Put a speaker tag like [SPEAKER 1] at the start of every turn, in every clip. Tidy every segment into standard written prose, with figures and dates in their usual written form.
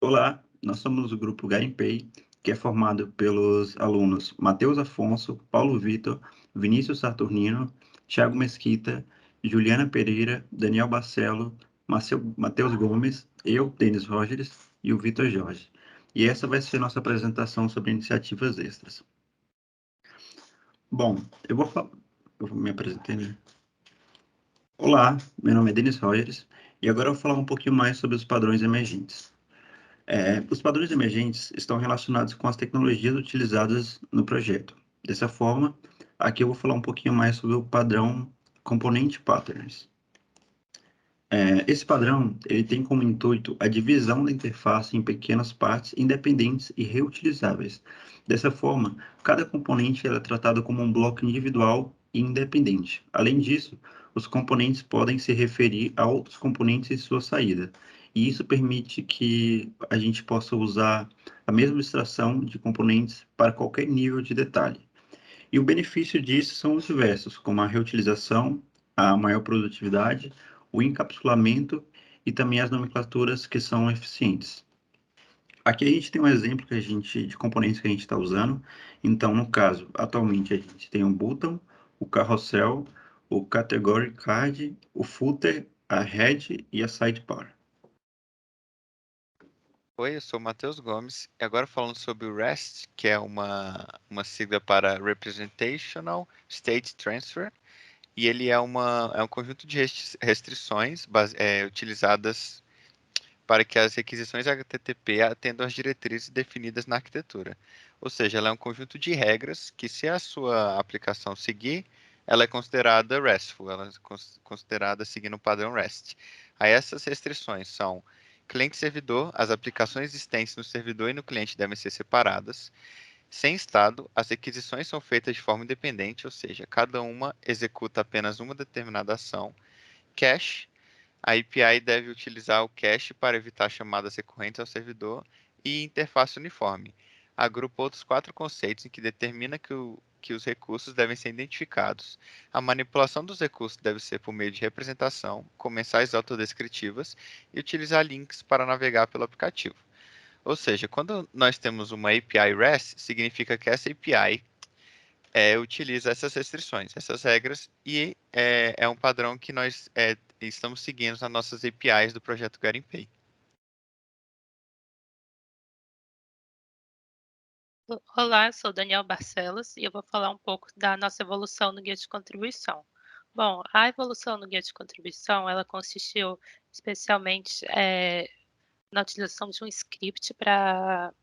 [SPEAKER 1] Olá, nós somos o grupo Garimpei, que é formado pelos alunos Matheus Afonso, Paulo Vitor, Vinícius Saturnino, Thiago Mesquita, Juliana Pereira, Daniel Barcelo, Matheus Gomes, eu, Denis Rogers e o Vitor Jorge. E essa vai ser nossa apresentação sobre iniciativas extras. Bom, eu me apresentei, né? Olá, meu nome é Denis Rogers e agora eu vou falar um pouquinho mais sobre os padrões emergentes. Os padrões emergentes estão relacionados com as tecnologias utilizadas no projeto. Dessa forma, aqui eu vou falar um pouquinho mais sobre o padrão Component Patterns. Esse padrão ele tem como intuito a divisão da interface em pequenas partes independentes e reutilizáveis. Dessa forma, cada componente é tratado como um bloco individual e independente. Além disso, os componentes podem se referir a outros componentes em sua saída, e isso permite que a gente possa usar a mesma extração de componentes para qualquer nível de detalhe. E o benefício disso são os diversos, como a reutilização, a maior produtividade, o encapsulamento e também as nomenclaturas que são eficientes. Aqui a gente tem um exemplo de componentes que a gente está usando. Então, no caso, atualmente a gente tem o button, o carrossel, o category card, o footer, a head e a sidebar.
[SPEAKER 2] Oi, eu sou o Matheus Gomes e agora falando sobre o REST, que é uma sigla para Representational State Transfer, e ele é um conjunto de restrições utilizadas para que as requisições HTTP atendam às diretrizes definidas na arquitetura. Ou seja, ela é um conjunto de regras que, se a sua aplicação seguir, ela é considerada RESTful, ela é considerada seguindo o padrão REST. Aí essas restrições são cliente-servidor, as aplicações existentes no servidor e no cliente devem ser separadas. Sem estado, as requisições são feitas de forma independente, ou seja, cada uma executa apenas uma determinada ação. Cache, a API deve utilizar o cache para evitar chamadas recorrentes ao servidor e interface uniforme. Agrupa outros 4 conceitos em que determina que os recursos devem ser identificados. A manipulação dos recursos deve ser por meio de representação, com mensagens autodescritivas e utilizar links para navegar pelo aplicativo. Ou seja, quando nós temos uma API REST, significa que essa API utiliza essas restrições, essas regras, e é um padrão que nós estamos seguindo nas nossas APIs do projeto Garimpei.
[SPEAKER 3] Olá, eu sou Daniel Barcelos e eu vou falar um pouco da nossa evolução no guia de contribuição. Bom, a evolução no guia de contribuição, ela consistiu especialmente na utilização de um script para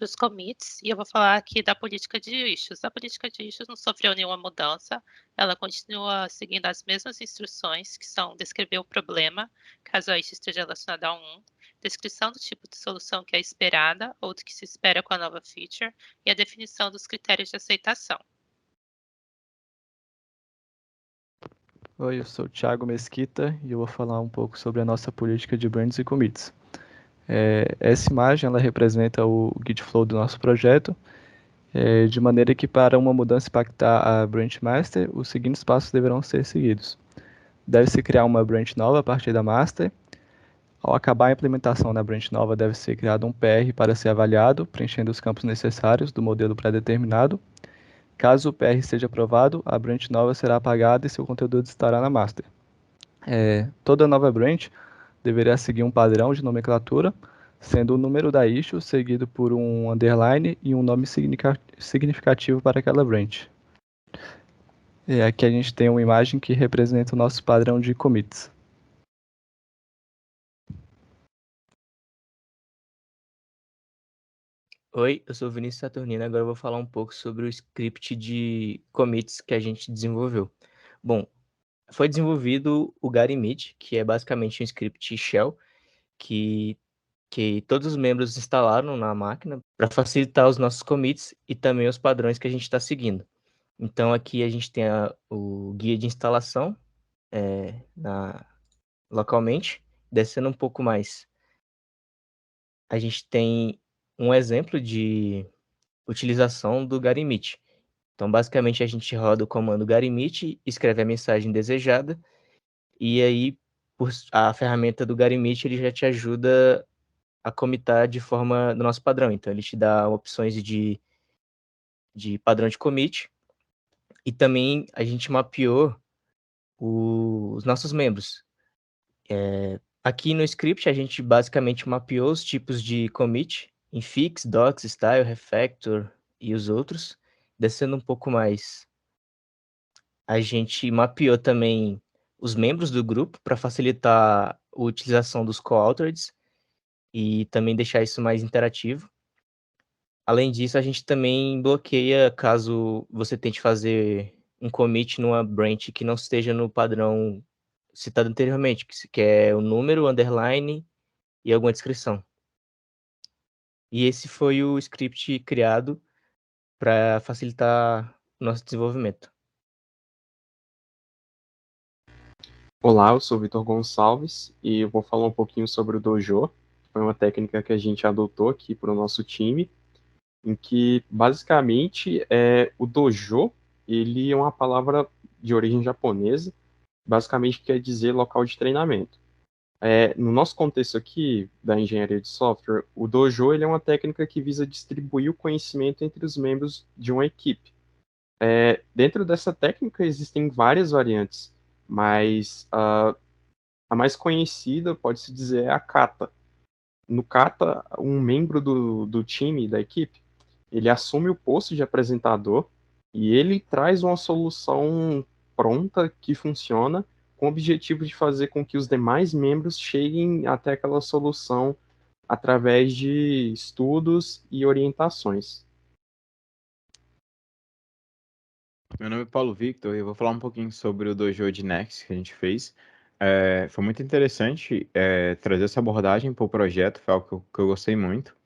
[SPEAKER 3] os commits, e eu vou falar aqui da política de issues. A política de issues não sofreu nenhuma mudança, ela continua seguindo as mesmas instruções, que são descrever o problema, caso a issue esteja relacionada a um, descrição do tipo de solução que é esperada ou do que se espera com a nova feature, e a definição dos critérios de aceitação.
[SPEAKER 4] Oi, eu sou o Thiago Mesquita e eu vou falar um pouco sobre a nossa política de brands e commits. Essa imagem ela representa o Git Flow do nosso projeto, de maneira que para uma mudança impactar a branch master, os seguintes passos deverão ser seguidos. Deve-se criar uma branch nova a partir da master. Ao acabar a implementação da branch nova, deve ser criado um PR para ser avaliado, preenchendo os campos necessários do modelo pré-determinado. Caso o PR seja aprovado, a branch nova será apagada e seu conteúdo estará na master. Toda nova branch deverá seguir um padrão de nomenclatura, sendo o número da issue seguido por um underline e um nome significativo para aquela branch. Aqui a gente tem uma imagem que representa o nosso padrão de commits.
[SPEAKER 5] Oi, eu sou o Vinícius Saturnino, agora eu vou falar um pouco sobre o script de commits que a gente desenvolveu. Bom, foi desenvolvido o Garimit, que é basicamente um script shell que todos os membros instalaram na máquina para facilitar os nossos commits e também os padrões que a gente está seguindo. Então aqui a gente tem o guia de instalação localmente, descendo um pouco mais. A gente tem um exemplo de utilização do Garimit. Então, basicamente, a gente roda o comando Garimit, escreve a mensagem desejada, e aí a ferramenta do Garimit ele já te ajuda a commitar de forma do nosso padrão. Então, ele te dá opções de padrão de commit, e também a gente mapeou os nossos membros. Aqui no script, a gente basicamente mapeou os tipos de commit em fix, docs, style, refactor e os outros. Descendo um pouco mais, a gente mapeou também os membros do grupo para facilitar a utilização dos co-authored e também deixar isso mais interativo. Além disso, a gente também bloqueia caso você tente fazer um commit numa branch que não esteja no padrão citado anteriormente, que é o número, underline e alguma descrição. E esse foi o script criado para facilitar o nosso desenvolvimento.
[SPEAKER 6] Olá, eu sou o Vitor Gonçalves e eu vou falar um pouquinho sobre o Dojo. Foi uma técnica que a gente adotou aqui para o nosso time, em que basicamente o Dojo, ele é uma palavra de origem japonesa, basicamente quer dizer local de treinamento. No nosso contexto aqui da engenharia de software, o Dojo ele é uma técnica que visa distribuir o conhecimento entre os membros de uma equipe. Dentro dessa técnica existem várias variantes, mas a mais conhecida, pode-se dizer, é a kata. No kata, um membro do time, da equipe, ele assume o posto de apresentador e ele traz uma solução pronta que funciona com o objetivo de fazer com que os demais membros cheguem até aquela solução através de estudos e orientações.
[SPEAKER 7] Meu nome é Paulo Victor e eu vou falar um pouquinho sobre o Dojo de Next que a gente fez. Foi muito interessante trazer essa abordagem para o projeto, foi algo que eu gostei muito.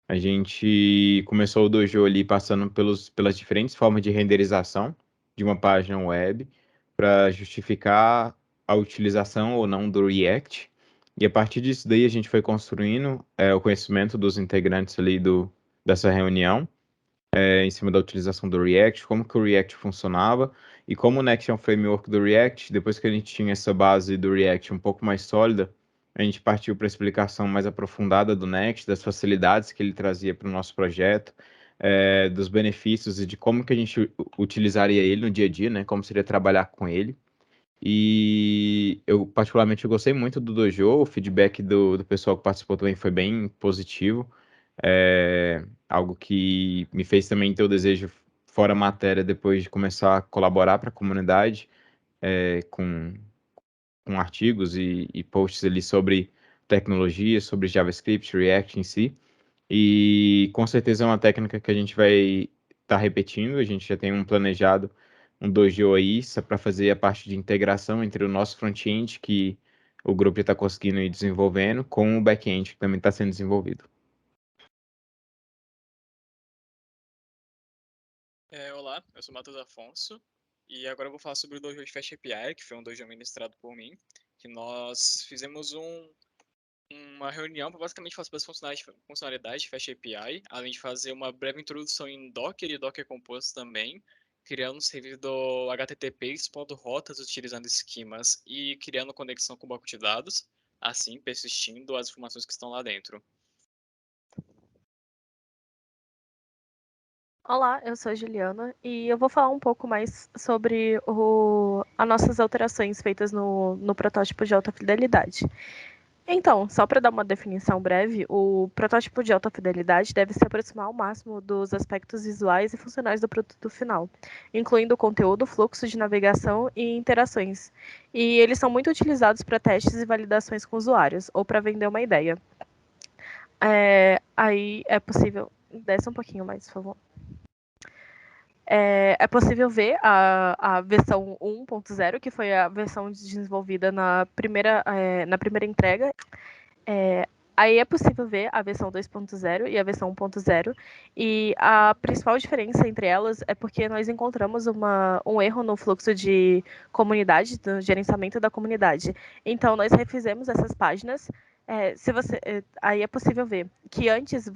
[SPEAKER 7] A gente começou o Dojo ali passando pelas diferentes formas de renderização de uma página web para justificar a utilização ou não do React. E a partir disso daí a gente foi construindo o conhecimento dos integrantes ali dessa reunião em cima da utilização do React, como que o React funcionava e como o Next é um framework do React. Depois que a gente tinha essa base do React um pouco mais sólida, a gente partiu para a explicação mais aprofundada do Next, das facilidades que ele trazia para o nosso projeto, dos benefícios e de como que a gente utilizaria ele no dia a dia, né? Como seria trabalhar com ele. E eu particularmente gostei muito do Dojo, o feedback do pessoal que participou também foi bem positivo. Algo que me fez também ter o desejo, fora matéria, depois de começar a colaborar para a comunidade, com artigos e posts ali sobre tecnologia, sobre JavaScript, React em si. E com certeza é uma técnica que a gente vai estar repetindo, a gente já tem um planejado, um Dojo aí, para fazer a parte de integração entre o nosso front-end, que o grupo já está conseguindo ir desenvolvendo, com o back-end, que também está sendo desenvolvido.
[SPEAKER 8] Olá, eu sou o Matheus Afonso e agora eu vou falar sobre o Dojo de Fast API, que foi um dojo ministrado por mim, que nós fizemos uma reunião para basicamente falar sobre as funcionalidades de Fast API, além de fazer uma breve introdução em Docker e Docker Compose também, criando um servidor HTTP expondo rotas utilizando esquemas e criando conexão com o banco de dados, assim persistindo as informações que estão lá dentro.
[SPEAKER 9] Olá, eu sou a Juliana e eu vou falar um pouco mais sobre as nossas alterações feitas no protótipo de alta fidelidade. Então, só para dar uma definição breve, o protótipo de alta fidelidade deve se aproximar ao máximo dos aspectos visuais e funcionais do produto final, incluindo o conteúdo, fluxo de navegação e interações. E eles são muito utilizados para testes e validações com usuários, ou para vender uma ideia. Aí é possível... Desce um pouquinho mais, por favor. É possível ver a versão 1.0, que foi a versão desenvolvida na primeira entrega. Aí é possível ver a versão 2.0 e a versão 1.0. E a principal diferença entre elas é porque nós encontramos um erro no fluxo de comunidade, do gerenciamento da comunidade. Então, nós refizemos essas páginas. Aí é possível ver que antes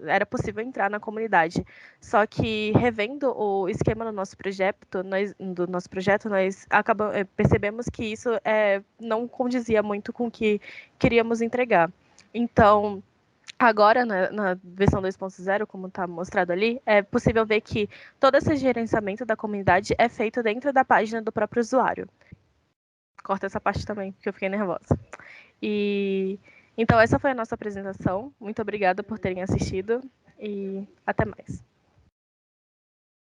[SPEAKER 9] era possível entrar na comunidade, só que revendo o esquema do nosso projeto, nós percebemos que isso não condizia muito com o que queríamos entregar. Então, Agora, na versão 2.0, como está mostrado ali, é possível ver que todo esse gerenciamento da comunidade é feito dentro da página do próprio usuário. Corta essa parte também, porque eu fiquei nervosa. Então, essa foi a nossa apresentação. Muito obrigada por terem assistido e até mais.